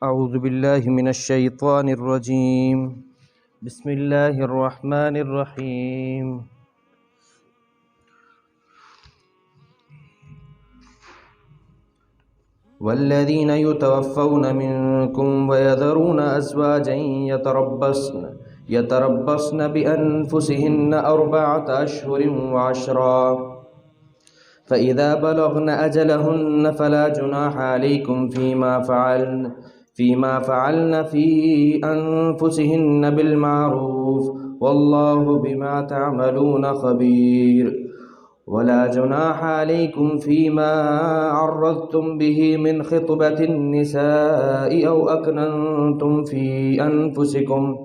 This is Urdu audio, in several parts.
اعوذ باللہ من الشیطان الرجیم بسم اللہ الرحمن الرحیم والذین یتوفون منکم ویذرون ازواجا یتربصن بانفسهن 4 اشہر وعشرا فإذا بلغن أجلهن فلا جناح عليكم فيما فعلن في أنفسهن بالمعروف والله بما تعملون خبير ولا جناح عليكم فيما عرضتم به من خطبة النساء أو أكننتم في أنفسكم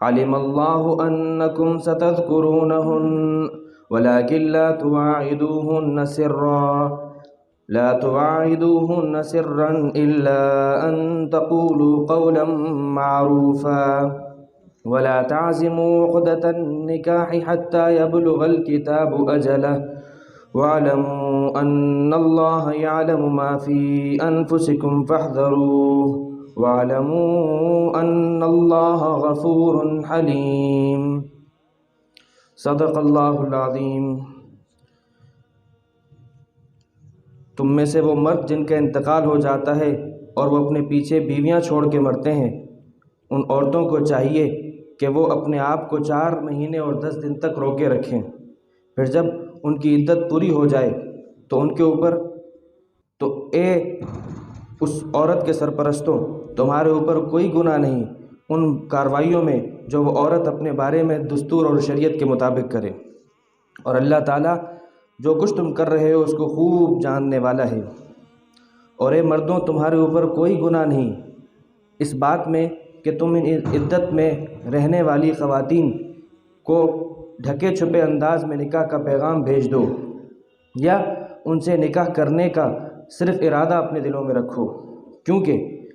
علم الله أنكم ستذكرونهن ولكن لا تواعدوهن سرا إلا أن تقولوا قولا معروفا ولا تعزموا عقدة النكاح حتى يبلغ الكتاب أجله واعلموا أن الله يعلم ما في أنفسكم فاحذروه واعلموا أن الله غفور حليم صدق اللہ العظیم۔ تم میں سے وہ مرد جن کا انتقال ہو جاتا ہے اور وہ اپنے پیچھے بیویاں چھوڑ کے مرتے ہیں، ان عورتوں کو چاہیے کہ وہ اپنے آپ کو 4 مہینے اور 10 دن تک روکے رکھیں، پھر جب ان کی عدت پوری ہو جائے تو ان کے اوپر اے اس عورت کے سرپرستوں تمہارے اوپر کوئی گناہ نہیں ان کارروائیوں میں جو وہ عورت اپنے بارے میں دستور اور شریعت کے مطابق کرے، اور اللہ تعالیٰ جو کچھ تم کر رہے ہو اس کو خوب جاننے والا ہے۔ اور اے مردوں، تمہارے اوپر کوئی گناہ نہیں اس بات میں کہ تم ان عدت میں رہنے والی خواتین کو ڈھکے چھپے انداز میں نکاح کا پیغام بھیج دو یا ان سے نکاح کرنے کا صرف ارادہ اپنے دلوں میں رکھو، کیونکہ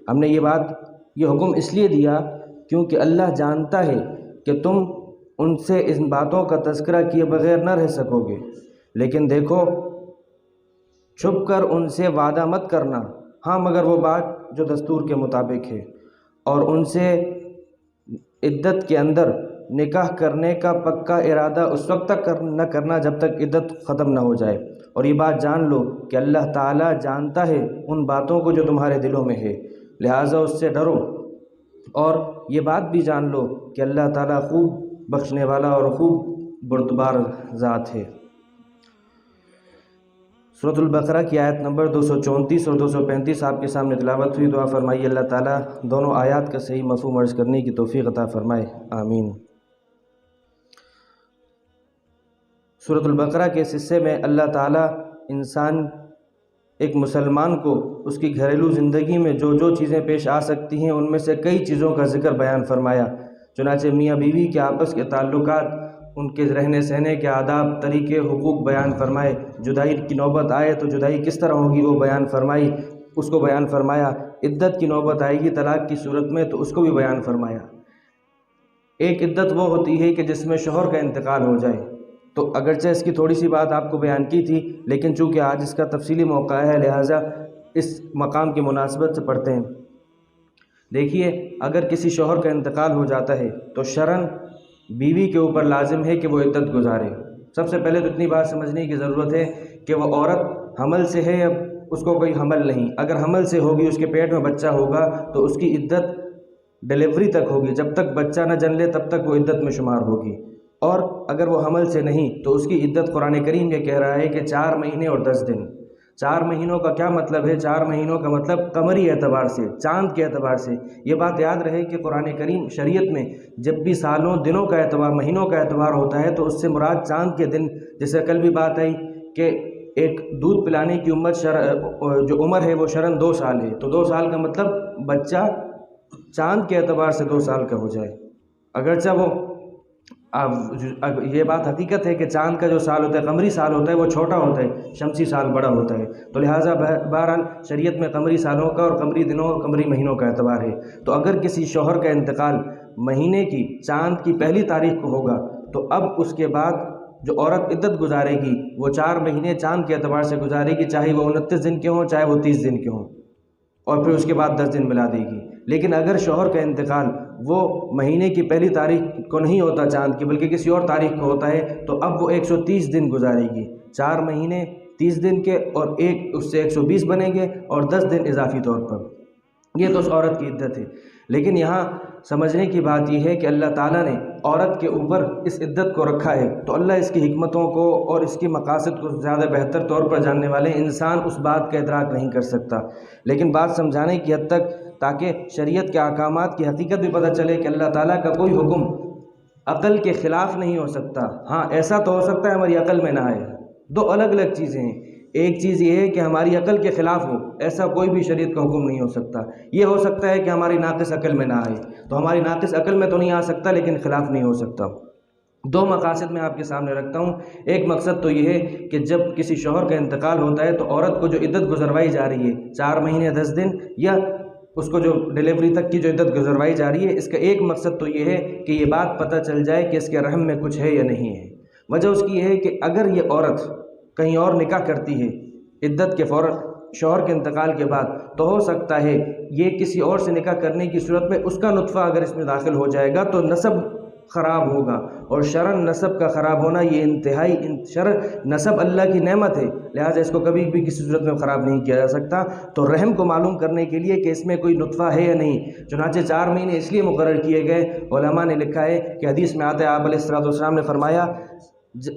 ہم نے یہ حکم اس لیے دیا کیونکہ اللہ جانتا ہے کہ تم ان سے ان باتوں کا تذکرہ کیے بغیر نہ رہ سکو گے، لیکن دیکھو چھپ کر ان سے وعدہ مت کرنا، ہاں مگر وہ بات جو دستور کے مطابق ہے، اور ان سے عدت کے اندر نکاح کرنے کا پکا ارادہ اس وقت تک نہ کرنا جب تک عدت ختم نہ ہو جائے، اور یہ بات جان لو کہ اللہ تعالیٰ جانتا ہے ان باتوں کو جو تمہارے دلوں میں ہے، لہٰذا اس سے ڈرو، اور یہ بات بھی جان لو کہ اللہ تعالیٰ خوب بخشنے والا اور خوب بردبار ذات ہے۔ سورۃ البقرہ کی آیت نمبر 234 اور 235 آپ کے سامنے تلاوت ہوئی۔ دعا فرمائیے اللہ تعالیٰ دونوں آیات کا صحیح مفہوم عرض کرنے کی توفیق عطا فرمائے، آمین۔ سورۃ البقرہ کے اس حصے میں اللہ تعالیٰ ایک مسلمان کو اس کی گھریلو زندگی میں جو چیزیں پیش آ سکتی ہیں ان میں سے کئی چیزوں کا ذکر بیان فرمایا، چنانچہ میاں بیوی کے آپس کے تعلقات، ان کے رہنے سہنے کے آداب، طریقے، حقوق بیان فرمائے، جدائی کی نوبت آئے تو جدائی کس طرح ہوگی وہ بیان فرمائی، اس کو بیان فرمایا، عدت کی نوبت آئے گی طلاق کی صورت میں تو اس کو بھی بیان فرمایا۔ ایک عدت وہ ہوتی ہے کہ جس میں شوہر کا انتقال ہو جائے، تو اگرچہ اس کی تھوڑی سی بات آپ کو بیان کی تھی لیکن چونکہ آج اس کا تفصیلی موقع ہے لہٰذا اس مقام کی مناسبت سے پڑھتے ہیں۔ دیکھیے، اگر کسی شوہر کا انتقال ہو جاتا ہے تو شرعاً بیوی کے اوپر لازم ہے کہ وہ عدت گزارے۔ سب سے پہلے تو اتنی بات سمجھنے کی ضرورت ہے کہ وہ عورت حمل سے ہے یا اس کو کوئی حمل نہیں، اگر حمل سے ہوگی اس کے پیٹ میں بچہ ہوگا تو اس کی عدت ڈیلیوری تک ہوگی، جب تک بچہ نہ جن لے تب تک وہ عدت میں شمار ہوگی، اور اگر وہ حمل سے نہیں تو اس کی عدت قرآن کریم یہ کہہ رہا ہے کہ 4 مہینے اور 10 دن۔ 4 مہینوں کا کیا مطلب ہے؟ 4 مہینوں کا مطلب قمری اعتبار سے، چاند کے اعتبار سے۔ یہ بات یاد رہے کہ قرآن کریم شریعت میں جب بھی سالوں، دنوں کا اعتبار، مہینوں کا اعتبار ہوتا ہے تو اس سے مراد چاند کے دن، جیسے کل بھی بات آئی کہ ایک دودھ پلانے کی جو عمر ہے وہ شرعاً 2 سال ہے، تو 2 سال کا مطلب بچہ چاند کے اعتبار سے 2 سال کا ہو جائے، اگرچہ وہ یہ بات حقیقت ہے کہ چاند کا جو سال ہوتا ہے، قمری سال ہوتا ہے، وہ چھوٹا ہوتا ہے، شمسی سال بڑا ہوتا ہے، تو لہٰذا بہرحال شریعت میں قمری سالوں کا اور قمری دنوں اور قمری مہینوں کا اعتبار ہے۔ تو اگر کسی شوہر کا انتقال مہینے کی چاند کی پہلی تاریخ کو ہوگا تو اب اس کے بعد جو عورت عدت گزارے گی وہ 4 مہینے چاند کے اعتبار سے گزارے گی، چاہے وہ 29 دن کے ہوں چاہے وہ 30 دن کے ہوں، اور پھر اس کے بعد 10 دن ملا دے گی۔ لیکن اگر شوہر کا انتقال وہ مہینے کی پہلی تاریخ کو نہیں ہوتا چاند کی بلکہ کسی اور تاریخ کو ہوتا ہے تو اب وہ 130 دن گزارے گی، 4 مہینے 30 دن کے اور ایک اس سے 120 بنیں گے اور 10 دن اضافی طور پر۔ یہ تو اس عورت کی عدت ہے۔ لیکن یہاں سمجھنے کی بات یہ ہے کہ اللہ تعالیٰ نے عورت کے اوپر اس عدت کو رکھا ہے تو اللہ اس کی حکمتوں کو اور اس کی مقاصد کو زیادہ بہتر طور پر جاننے والے انسان اس بات کا ادراک نہیں کر سکتا۔ لیکن بات سمجھانے کی حد تک تاکہ شریعت کے احکامات کی حقیقت بھی پتہ چلے کہ اللہ تعالیٰ کا کوئی حکم عقل کے خلاف نہیں ہو سکتا۔ ہاں ایسا تو ہو سکتا ہے ہماری عقل میں نہ آئے، دو الگ الگ چیزیں ہیں۔ ایک چیز یہ ہے کہ ہماری عقل کے خلاف ہو، ایسا کوئی بھی شریعت کا حکم نہیں ہو سکتا۔ یہ ہو سکتا ہے کہ ہماری ناقص عقل میں نہ آئے، تو ہماری ناقص عقل میں تو نہیں آ سکتا لیکن خلاف نہیں ہو سکتا۔ دو مقاصد میں آپ کے سامنے رکھتا ہوں۔ ایک مقصد تو یہ ہے کہ جب کسی شوہر کا انتقال ہوتا ہے تو عورت کو جو عدت گزروائی جا رہی ہے 4 مہینے 10 دن یا اس کو جو ڈیلیوری تک کی جو عدت گزروائی جا رہی ہے، اس کا ایک مقصد تو یہ ہے کہ یہ بات پتہ چل جائے کہ اس کے رحم میں کچھ ہے یا نہیں ہے۔ وجہ اس کی یہ ہے کہ اگر یہ عورت کہیں اور نکاح کرتی ہے عدت کے فوراً شوہر کے انتقال کے بعد تو ہو سکتا ہے یہ کسی اور سے نکاح کرنے کی صورت میں اس کا نطفہ اگر اس میں داخل ہو جائے گا تو نسب خراب ہوگا، اور شرعاً نسب کا خراب ہونا یہ انتہائی نسب اللہ کی نعمت ہے، لہٰذا اس کو کبھی بھی کسی صورت میں خراب نہیں کیا جا سکتا۔ تو رحم کو معلوم کرنے کے لیے کہ اس میں کوئی نطفہ ہے یا نہیں، چنانچہ 4 مہینے اس لیے مقرر کیے گئے۔ علماء نے لکھا ہے کہ حدیث میں آتا ہے آپ علیہ السلام نے فرمایا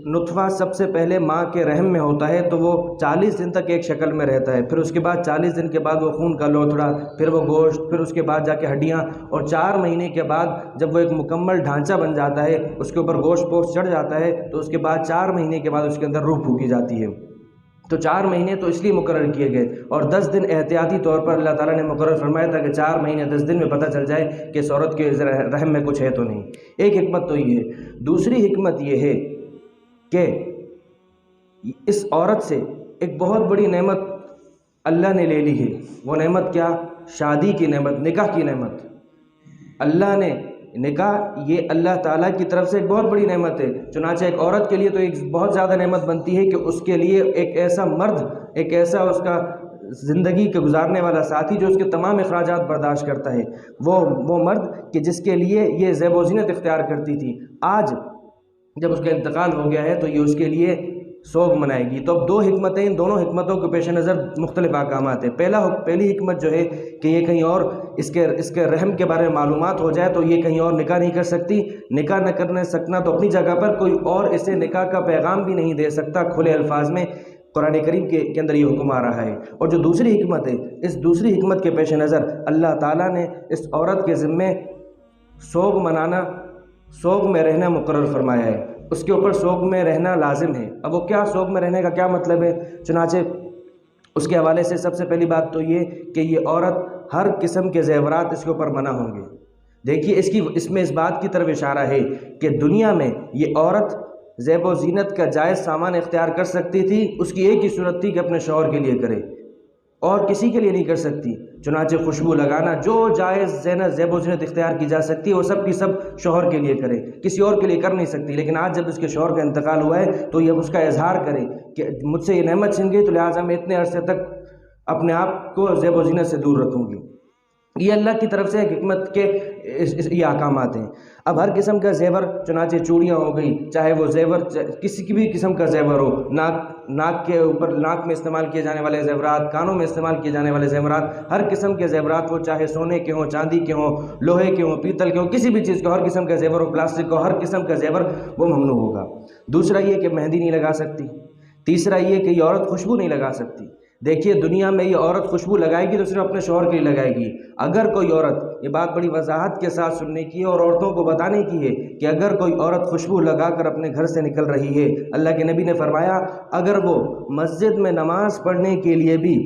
نطفہ سب سے پہلے ماں کے رحم میں ہوتا ہے تو وہ 40 دن تک ایک شکل میں رہتا ہے، پھر اس کے بعد 40 دن کے بعد وہ خون کا لوتھڑا، پھر وہ گوشت، پھر اس کے بعد جا کے ہڈیاں، اور 4 مہینے کے بعد جب وہ ایک مکمل ڈھانچہ بن جاتا ہے، اس کے اوپر گوشت پوشت چڑھ جاتا ہے تو اس کے بعد 4 مہینے کے بعد اس کے اندر روح پھونکی جاتی ہے۔ تو 4 مہینے تو اس لیے مقرر کیے گئے، اور 10 دن احتیاطی طور پر اللہ تعالیٰ نے مقرر فرمایا تھا کہ 4 مہینے 10 دن میں پتہ چل جائے کہ اس عورت کے رحم میں کچھ ہے تو نہیں۔ ایک حکمت تو یہ ہے۔ دوسری حکمت یہ ہے کہ اس عورت سے ایک بہت بڑی نعمت اللہ نے لے لی ہے۔ وہ نعمت کیا؟ شادی کی نعمت، نکاح کی نعمت۔ اللہ نے نکاح یہ اللہ تعالیٰ کی طرف سے ایک بہت بڑی نعمت ہے، چنانچہ ایک عورت کے لیے تو ایک بہت زیادہ نعمت بنتی ہے کہ اس کے لیے ایک ایسا مرد، ایک ایسا اس کا زندگی کے گزارنے والا ساتھی جو اس کے تمام اخراجات برداشت کرتا ہے، وہ مرد کہ جس کے لیے یہ زیب و زینت اختیار کرتی تھی، آج جب اس کا انتقال ہو گیا ہے تو یہ اس کے لیے سوگ منائے گی۔ تو اب 2 حکمتیں، ان دونوں حکمتوں کے پیش نظر مختلف احکامات ہیں۔ پہلی حکمت جو ہے کہ یہ کہیں اور اس کے رحم کے بارے میں معلومات ہو جائے تو یہ کہیں اور نکاح نہیں کر سکتی۔ نکاح نہ کرنے سکنا تو اپنی جگہ پر، کوئی اور اسے نکاح کا پیغام بھی نہیں دے سکتا کھلے الفاظ میں، قرآن کریم کے اندر یہ حکم آ رہا ہے۔ اور جو دوسری حکمت ہے، اس دوسری حکمت کے پیش نظر اللہ تعالیٰ نے اس عورت کے ذمے سوگ منانا، سوگ میں رہنا مقرر فرمایا ہے، اس کے اوپر سوگ میں رہنا لازم ہے۔ اب وہ کیا سوگ میں رہنے کا کیا مطلب ہے؟ چنانچہ اس کے حوالے سے سب سے پہلی بات تو یہ کہ یہ عورت ہر قسم کے زیورات اس کے اوپر منع ہوں گے۔ دیکھیے اس میں اس بات کی طرف اشارہ ہے کہ دنیا میں یہ عورت زیب و زینت کا جائز سامان اختیار کر سکتی تھی، اس کی ایک ہی صورت تھی کہ اپنے شوہر کے لیے کرے، اور کسی کے لیے نہیں کر سکتی۔ چنانچہ خوشبو لگانا، جو جائز زیب و زینت اختیار کی جا سکتی ہے وہ سب کی سب شوہر کے لیے کرے، کسی اور کے لیے کر نہیں سکتی۔ لیکن آج جب اس کے شوہر کا انتقال ہوا ہے تو یہ اس کا اظہار کرے کہ مجھ سے یہ نعمت چھن گئی تو لہٰذا میں اتنے عرصے تک اپنے آپ کو زیب و زینت سے دور رکھوں گی۔ یہ اللہ کی طرف سے ایک حکمت کے یہ احکامات ہیں۔ اب ہر قسم کا زیور، چنانچہ چوڑیاں ہو گئی، چاہے وہ زیور کسی کی بھی قسم کا زیور ہو، ناک کے اوپر، ناک میں استعمال کیے جانے والے زیورات، کانوں میں استعمال کیے جانے والے زیورات، ہر قسم کے زیورات، وہ چاہے سونے کے ہوں، چاندی کے ہوں، لوہے کے ہوں، پیتل کے ہوں، کسی بھی چیز کا، ہر قسم کا زیور ہو، پلاسٹک کا، ہر قسم کا زیور وہ ممنوع ہوگا۔ دوسرا یہ کہ مہندی نہیں لگا سکتی۔ تیسرا یہ کہ یہ عورت خوشبو نہیں لگا سکتی۔ دیکھیے دنیا میں یہ عورت خوشبو لگائے گی تو صرف اپنے شوہر کے لیے لگائے گی۔ اگر کوئی عورت، یہ بات بڑی وضاحت کے ساتھ سننے کی ہے اور عورتوں کو بتانے کی ہے کہ اگر کوئی عورت خوشبو لگا کر اپنے گھر سے نکل رہی ہے، اللہ کے نبی نے فرمایا اگر وہ مسجد میں نماز پڑھنے کے لیے بھی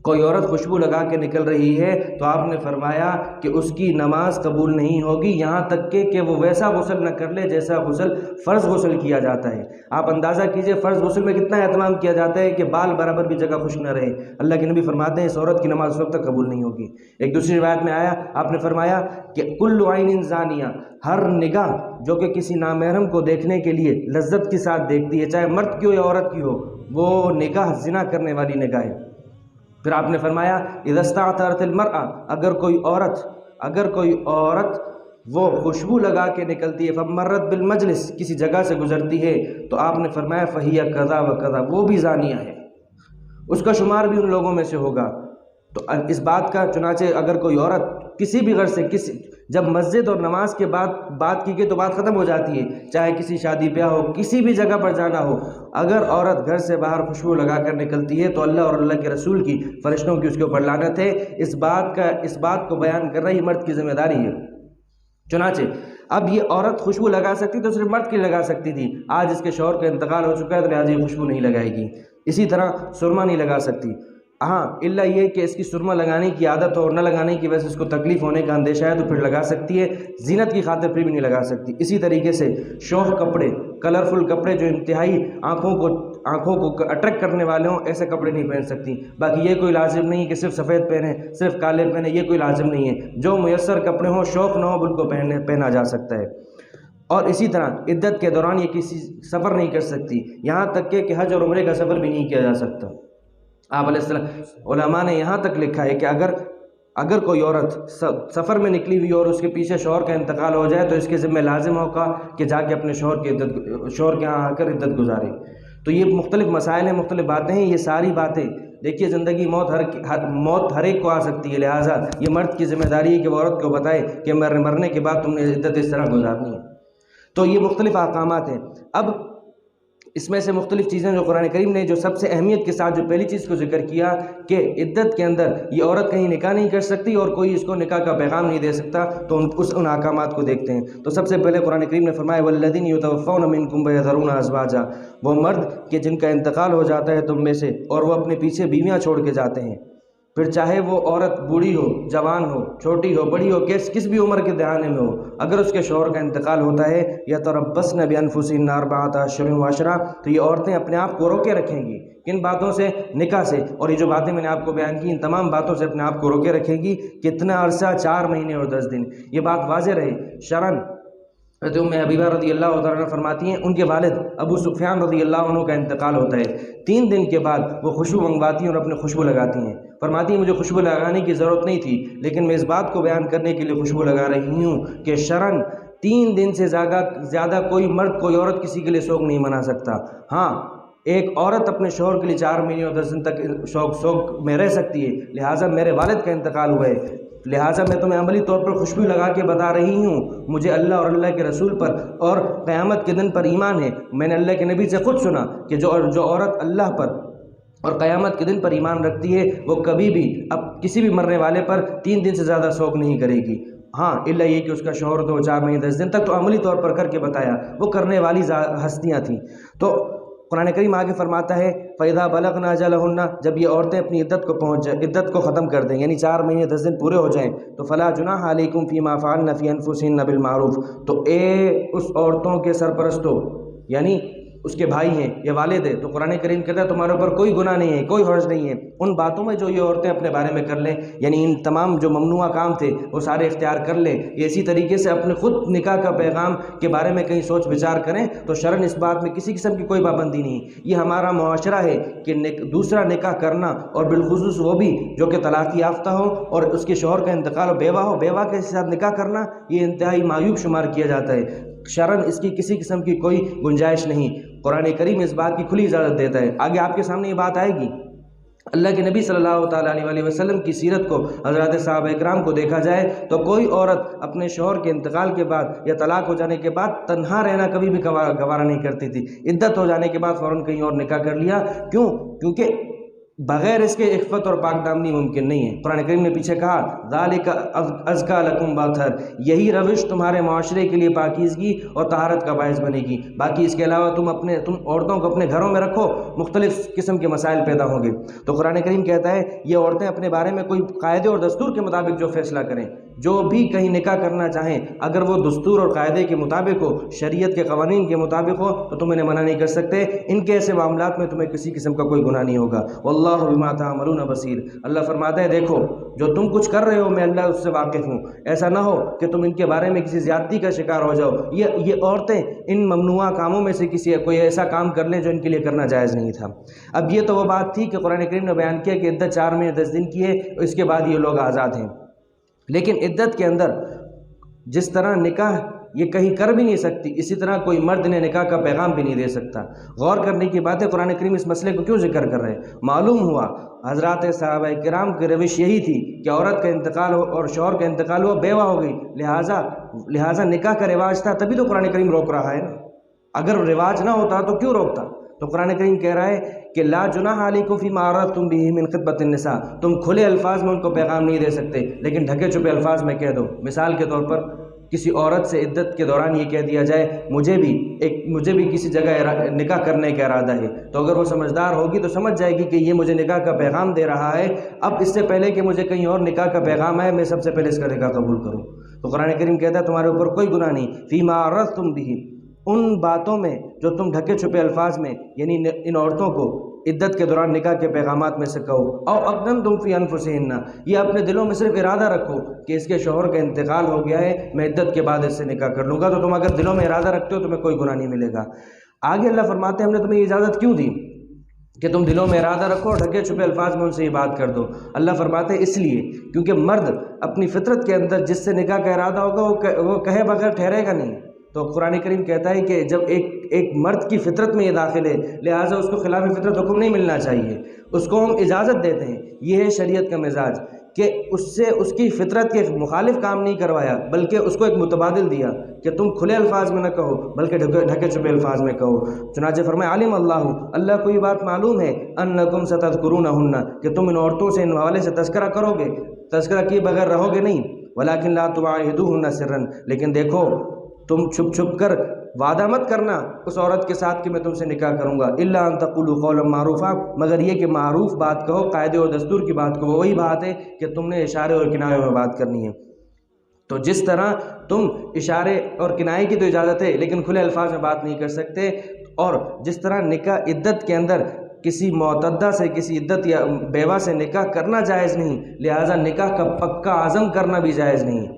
کوئی عورت خوشبو لگا کے نکل رہی ہے تو آپ نے فرمایا کہ اس کی نماز قبول نہیں ہوگی، یہاں تک کہ وہ ویسا غسل نہ کر لے جیسا غسل فرض غسل کیا جاتا ہے۔ آپ اندازہ کیجئے فرض غسل میں کتنا اہتمام کیا جاتا ہے کہ بال برابر بھی جگہ خشک نہ رہے۔ اللہ کے نبی فرماتے ہیں اس عورت کی نماز اس وقت تک قبول نہیں ہوگی۔ ایک دوسری روایت میں آیا، آپ نے فرمایا کہ کل عین زانیہ، ہر نگاہ جو کہ کسی نامحرم کو دیکھنے کے لیے لذت کے ساتھ دیکھتی ہے، چاہے مرد کی ہو یا عورت کی ہو، وہ نگاہ زنا کرنے والی نگاہ ہے۔ پھر آپ نے فرمایا اذا استعطرت المرأة، اگر کوئی عورت وہ خوشبو لگا کے نکلتی ہے، فمرت بالمجلس، کسی جگہ سے گزرتی ہے، تو آپ نے فرمایا فہی کذا و کذا، وہ بھی زانیہ ہے، اس کا شمار بھی ان لوگوں میں سے ہوگا۔ تو اس بات کا چنانچہ اگر کوئی عورت کسی بھی غرض سے جب مسجد اور نماز کے بعد بات کی گئی تو بات ختم ہو جاتی ہے، چاہے کسی شادی بیاہ ہو، کسی بھی جگہ پر جانا ہو، اگر عورت گھر سے باہر خوشبو لگا کر نکلتی ہے تو اللہ اور اللہ کے رسول کی، فرشتوں کی اس کے اوپر لعنت ہے۔ اس بات کو بیان کر رہی مرد کی ذمہ داری ہے۔ چنانچہ اب یہ عورت خوشبو لگا سکتی تو صرف مرد کی لگا سکتی تھی، آج اس کے شوہر کا انتقال ہو چکا ہے تو لہٰذا یہ خوشبو نہیں لگائے گی۔ اسی طرح سرما نہیں لگا سکتی، ہاں الا یہ کہ اس کی سرما لگانے کی عادت ہو اور نہ لگانے کی وجہ سے اس کو تکلیف ہونے کا اندیشہ ہے تو پھر لگا سکتی ہے، زینت کی خاطر پھر بھی نہیں لگا سکتی۔ اسی طریقے سے شوخ کپڑے، کلرفل کپڑے جو انتہائی آنکھوں کو اٹریکٹ کرنے والے ہوں، ایسے کپڑے نہیں پہن سکتی۔ باقی یہ کوئی لازم نہیں کہ صرف سفید پہنے، صرف کالے پہنے، یہ کوئی لازم نہیں ہے۔ جو میسر کپڑے ہوں، شوق نہ ہو، ان کو پہنا جا سکتا ہے۔ اور اسی طرح عدت کے دوران یہ کسی سفر نہیں کر سکتی، یہاں تک کہ حج اور عمرے کا سفر بھی نہیں کیا جا سکتا۔ آپ علیہ السلام، علماء نے یہاں تک لکھا ہے کہ اگر کوئی عورت سفر میں نکلی ہوئی اور اس کے پیچھے شوہر کا انتقال ہو جائے تو اس کے ذمہ لازم ہوگا کہ جا کے اپنے شوہر کے یہاں آ کر عدت گزارے۔ تو یہ مختلف مسائل ہیں، مختلف باتیں ہیں، یہ ساری باتیں دیکھیے زندگی موت ہر ایک کو آ سکتی ہے، لہٰذا یہ مرد کی ذمہ داری ہے کہ وہ عورت کو بتائے کہ مرنے کے بعد تم نے عدت اس طرح گزارنی ہے۔ تو یہ مختلف احکامات ہیں۔ اب اس میں سے مختلف چیزیں جو قرآن کریم نے جو سب سے اہمیت کے ساتھ جو پہلی چیز کو ذکر کیا کہ عدت کے اندر یہ عورت کہیں نکاح نہیں کر سکتی اور کوئی اس کو نکاح کا پیغام نہیں دے سکتا، تو ان احکامات کو دیکھتے ہیں۔ تو سب سے پہلے قرآن کریم نے فرمایا والذین یتوفون منکم ویذرون ازواجا، وہ مرد کہ جن کا انتقال ہو جاتا ہے تم میں سے اور وہ اپنے پیچھے بیویاں چھوڑ کے جاتے ہیں، پھر چاہے وہ عورت بوڑھی ہو، جوان ہو، چھوٹی ہو، بڑی ہو، کس بھی عمر کے دہانے میں ہو، اگر اس کے شوہر کا انتقال ہوتا ہے یتربصن بانفسہن اربعۃ اشہر وعشرہ، تو یہ عورتیں اپنے آپ کو روکے رکھیں گی، کن باتوں سے؟ نکاح سے۔ اور یہ جو باتیں میں نے آپ کو بیان کی ان تمام باتوں سے اپنے آپ کو روکے رکھیں گی۔ کتنا عرصہ؟ 4 مہینے اور 10 دن۔ یہ بات واضح رہے شرعاً۔ حضرت ام حبیبہ رضی اللہ تعالیٰ عنہ فرماتی ہیں ان کے والد ابو سفیان رضی اللہ عنہ کا انتقال ہوتا ہے، 3 دن کے بعد وہ خوشبو منگواتی ہیں اور اپنے خوشبو لگاتی ہیں۔ فرماتی ہیں مجھے خوشبو لگانے کی ضرورت نہیں تھی، لیکن میں اس بات کو بیان کرنے کے لیے خوشبو لگا رہی ہوں کہ شرعاً 3 دن سے زیادہ کوئی مرد کوئی عورت کسی کے لیے شوق نہیں منا سکتا۔ ہاں ایک عورت اپنے شوہر کے لیے 4 مہینے اور 10 دن تک شوق میں رہ سکتی ہے، لہٰذا میرے والد کا انتقال ہوا ہے، لہٰذا میں تمہیں عملی طور پر خوشبو لگا کے بتا رہی ہوں مجھے اللہ اور اللہ کے رسول پر اور قیامت کے دن پر ایمان ہے۔ میں نے اللہ کے نبی سے خود سنا کہ جو عورت اللہ پر اور قیامت کے دن پر ایمان رکھتی ہے وہ کبھی بھی اب کسی بھی مرنے والے پر 3 دن سے زیادہ شوق نہیں کرے گی، ہاں الا یہ کہ اس کا شوہر تو 4 مہینے 10 دن تک تو عملی طور پر کر کے بتایا، وہ کرنے والی ہستیاں تھیں۔ تو قرآن کریم آگے فرماتا ہے فَإِذَا بَلَغْنَا أَجَلَهُنَّ، جب یہ عورتیں اپنی عدت کو پہنچ جائیں، عدت کو ختم کر دیں، یعنی 4 مہینے 10 دن پورے ہو جائیں، تو فَلَا جُنَاحَ عَلَيْكُمْ فِي مَا فَعَلْنَ فِي أَنفُسِهِنَّ بِالْمَعْرُوفِ، تو اے اس عورتوں کے سرپرستوں یعنی اس کے بھائی ہیں یا والد ہیں، تو قرآن کریم کہتا ہے تمہارے اوپر کوئی گناہ نہیں ہے، کوئی حرج نہیں ہے ان باتوں میں جو یہ عورتیں اپنے بارے میں کر لیں، یعنی ان تمام جو ممنوع کام تھے وہ سارے اختیار کر لیں، اسی طریقے سے اپنے خود نکاح کا پیغام کے بارے میں کہیں سوچ بچار کریں تو شرعاً اس بات میں کسی قسم کی کوئی پابندی نہیں۔ یہ ہمارا معاشرہ ہے کہ دوسرا نکاح کرنا، اور بالخصوص وہ بھی جو کہ طلاق یافتہ ہو اور اس کے شوہر کا انتقال ہو، بیوہ کے ساتھ نکاح کرنا یہ انتہائی معیوب شمار کیا جاتا ہے، شرعاً اس کی کسی قسم کی کوئی گنجائش نہیں۔ قرآن کریم اس بات کی کھلی اجازت دیتا ہے۔ آگے آپ کے سامنے یہ بات آئے گی، اللہ کے نبی صلی اللہ تعالیٰ علیہ وسلم کی سیرت کو، حضرات صحابہ اکرام کو دیکھا جائے تو کوئی عورت اپنے شوہر کے انتقال کے بعد یا طلاق ہو جانے کے بعد تنہا رہنا کبھی بھی گوارا نہیں کرتی تھی، عدت ہو جانے کے بعد فوراً کہیں اور نکاح کر لیا۔ کیونکہ بغیر اس کے عفت اور پاک دامنی ممکن نہیں ہے۔ قرآن کریم نے پیچھے کہا ذالک ازکیٰ لکم باطہر، یہی روش تمہارے معاشرے کے لیے پاکیزگی اور طہارت کا باعث بنے گی، باقی اس کے علاوہ تم عورتوں کو اپنے گھروں میں رکھو، مختلف قسم کے مسائل پیدا ہوں گے۔ تو قرآن کریم کہتا ہے یہ عورتیں اپنے بارے میں کوئی قاعدے اور دستور کے مطابق جو فیصلہ کریں، جو بھی کہیں نکاح کرنا چاہیں، اگر وہ دستور اور قاعدے کے مطابق ہو، شریعت کے قوانین کے مطابق ہو، تو تم انہیں منع نہیں کر سکتے، ان کے ایسے معاملات میں تمہیں کسی قسم کا کوئی گناہ نہیں ہوگا۔ واللہ واللہ بما تعملون بصیر۔ اللہ فرماتا ہے دیکھو جو تم کچھ کر رہے ہو میں اللہ اس سے واقف ہوں، ایسا نہ ہو کہ تم ان کے بارے میں کسی زیادتی کا شکار ہو جاؤ۔ یہ عورتیں ان ممنوعہ کاموں میں سے کوئی ایسا کام کر لیں جو ان کے لیے کرنا جائز نہیں تھا۔ اب یہ تو وہ بات تھی کہ قرآن کریم نے بیان کیا کہ عدت 4 مہینے 10 دن کی ہے، اس کے بعد یہ لوگ آزاد ہیں، لیکن عدت کے اندر جس طرح نکاح یہ کہیں کر بھی نہیں سکتی، اسی طرح کوئی مرد نے نکاح کا پیغام بھی نہیں دے سکتا۔ غور کرنے کی بات ہے قرآن کریم اس مسئلے کو کیوں ذکر کر رہے ہیں۔ معلوم ہوا حضرات صحابہ کرام کی روش یہی تھی کہ عورت کا انتقال ہو اور شوہر کا انتقال ہوا، بیوہ ہو گئی، لہٰذا نکاح کا رواج تھا، تبھی تو قرآن کریم روک رہا ہے نا۔ اگر رواج نہ ہوتا تو کیوں روکتا؟ تو قرآن کریم کہہ رہا ہے کہ لا جناح علیکم فیما عرضتم بہ من خطبۃ النساء، تم کھلے الفاظ میں ان کو پیغام نہیں دے سکتے لیکن ڈھکے چھپے الفاظ میں کہہ دو۔ مثال کے طور پر کسی عورت سے عدت کے دوران یہ کہہ دیا جائے مجھے بھی کسی جگہ نکاح کرنے کا ارادہ ہے، تو اگر وہ سمجھدار ہوگی تو سمجھ جائے گی کہ یہ مجھے نکاح کا پیغام دے رہا ہے، اب اس سے پہلے کہ مجھے کہیں اور نکاح کا پیغام آئے میں سب سے پہلے اس کا نکاح قبول کروں۔ تو قرآن کریم کہتا ہے تمہارے اوپر کوئی گناہ نہیں، فیما عرضتم بہ، ان باتوں میں جو تم ڈھکے چھپے الفاظ میں یعنی ان عورتوں کو عدت کے دوران نکاح کے پیغامات میں سے کہو، او اقدمتم فی انفسہن، یہ اپنے دلوں میں صرف ارادہ رکھو کہ اس کے شوہر کا انتقال ہو گیا ہے، میں عدت کے بعد اس سے نکاح کر لوں گا، تو تم اگر دلوں میں ارادہ رکھتے ہو تمہیں کوئی گناہ نہیں ملے گا۔ آگے اللہ فرماتے ہیں ہم نے تمہیں یہ اجازت کیوں دی کہ تم دلوں میں ارادہ رکھو اور ڈھکے چھپے الفاظ میں ان سے یہ بات کر دو؟ اللہ فرماتے ہیں اس لیے کیونکہ مرد اپنی فطرت کے اندر جس سے نکاح کا ارادہ ہوگا وہ کہے بغیر ٹھہرے گا نہیں۔ تو قرآن کریم کہتا ہے کہ جب ایک مرد کی فطرت میں یہ داخل ہے لہٰذا اس کو خلاف فطرت حکم نہیں ملنا چاہیے، اس کو ہم اجازت دیتے ہیں۔ یہ ہے شریعت کا مزاج کہ اس سے اس کی فطرت کے مخالف کام نہیں کروایا بلکہ اس کو ایک متبادل دیا کہ تم کھلے الفاظ میں نہ کہو بلکہ ڈھکے چھپے الفاظ میں کہو۔ چنانچہ فرمایا علم اللہ کو یہ بات معلوم ہے انکم ستذکرونہن، کہ تم ان عورتوں سے ان حوالے سے تذکرہ کرو گے، تذکرہ کیے بغیر رہو گے نہیں، ولکن لا تواعدوہن سرا، لیکن دیکھو تم چھپ چھپ کر وعدہ مت کرنا اس عورت کے ساتھ کہ میں تم سے نکاح کروں گا، الا ان تقولوا قولا معروفا، مگر یہ کہ معروف بات کہو، قاعدے اور دستور کی بات کہو، وہی بات ہے کہ تم نے اشارے اور کنایوں میں بات کرنی ہے۔ تو جس طرح تم اشارے اور کنائے کی تو اجازت ہے لیکن کھلے الفاظ میں بات نہیں کر سکتے، اور جس طرح نکاح عدت کے اندر کسی معتدہ سے کسی عدت یا بیوہ سے نکاح کرنا جائز نہیں، لہٰذا نکاح کا پکا عزم کرنا بھی جائز نہیں۔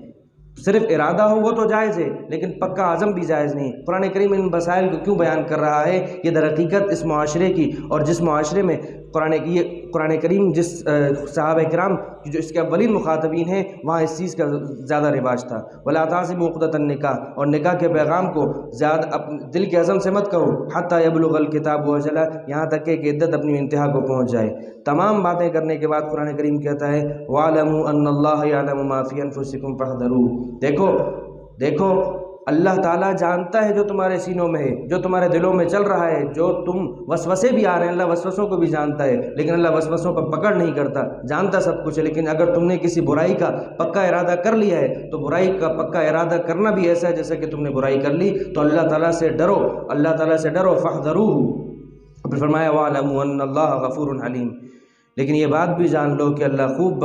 صرف ارادہ ہو وہ تو جائز ہے لیکن پکا عزم بھی جائز نہیں۔ قرآن کریم ان مسائل کو کیوں بیان کر رہا ہے؟ یہ در حقیقت اس معاشرے کی، اور جس معاشرے میں قرآن کریم جس صحابہ کرام جو اس کے اولین مخاطبین ہیں وہاں اس چیز کا زیادہ رواج تھا۔ ولا تعزموا عقدۃ النکاح، اور نکاح کے پیغام کو زیادہ دل کے عزم سے مت کہو، حتی یبلغ الکتاب اجلہ، یہاں تک کہ عدت اپنی انتہا کو پہنچ جائے۔ تمام باتیں کرنے کے بعد قرآن کریم کہتا ہے وَاعْلَمُوا أَنَّ اللَّهَ يَعْلَمُ مَا فِي أَنفُسِكُمْ فَاحْذَرُوهُ، دیکھو اللہ تعالیٰ جانتا ہے جو تمہارے سینوں میں ہے، جو تمہارے دلوں میں چل رہا ہے، جو تم وسوسے بھی آ رہے ہیں اللہ وسوسوں کو بھی جانتا ہے، لیکن اللہ وسوسوں پر پکڑ نہیں کرتا، جانتا سب کچھ ہے۔ لیکن اگر تم نے کسی برائی کا پکا ارادہ کر لیا ہے تو برائی کا پکا ارادہ کرنا بھی ایسا ہے جیسا کہ تم نے برائی کر لی، تو اللہ تعالیٰ سے ڈرو، اللہ تعالیٰ سے ڈرو، فاحذروہ۔ پھر فرمایا وَاعْلَمُوا أَنَّ اللَّهَ غَفُورٌ حَلِيمٌ، لیکن یہ بات بھی جان لو کہ اللہ خوب